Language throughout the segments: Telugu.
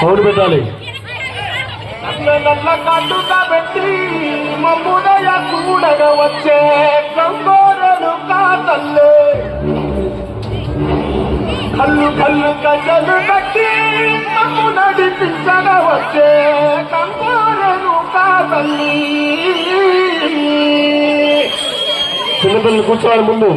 అవును పెట్టాలి. నల్ల కట్టుగా పెట్టి మమ్ముదయ చూడగా వచ్చే గంగోరను కాతల్లే కళ్ళు కళ్ళు గజలు కట్టి మమ్ము నడిపించగా వచ్చే గంగోరను కాతల్లి. చిన్నపిల్లలు కూర్చోవాలి ముందు.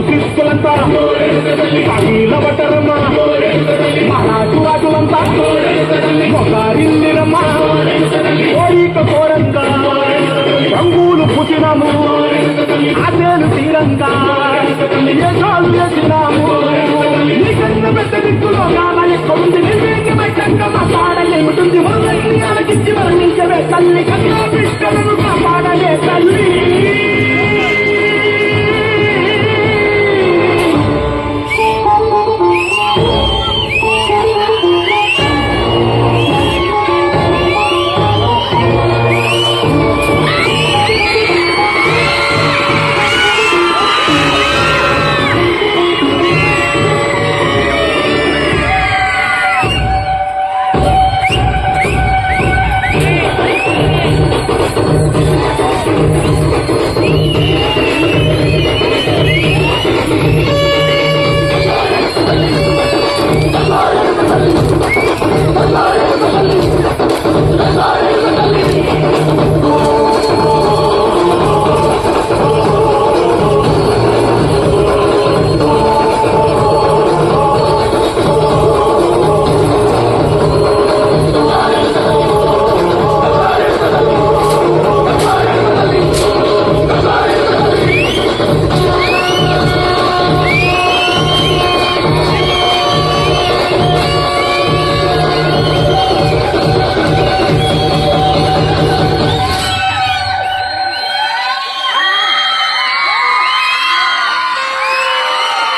తీసుకులంతా పగిల బట్టరమ్మా మహాజు రాజులంతా ఒకరిందిరమ్మా కోరిక కోరంగా రంగులు పుట్టినాము ఆశలు తీరంగా యశాలు చేసినాము. నీ కన్న పెద్ద దిక్కులో కాల ఎక్కడుంది నిర్వేగమైకంగా మా పాడ ఏమిటుంది మొదలైన ఆలకించి మరణించవే తల్లి కన్నా బిడ్డలను కాపాడ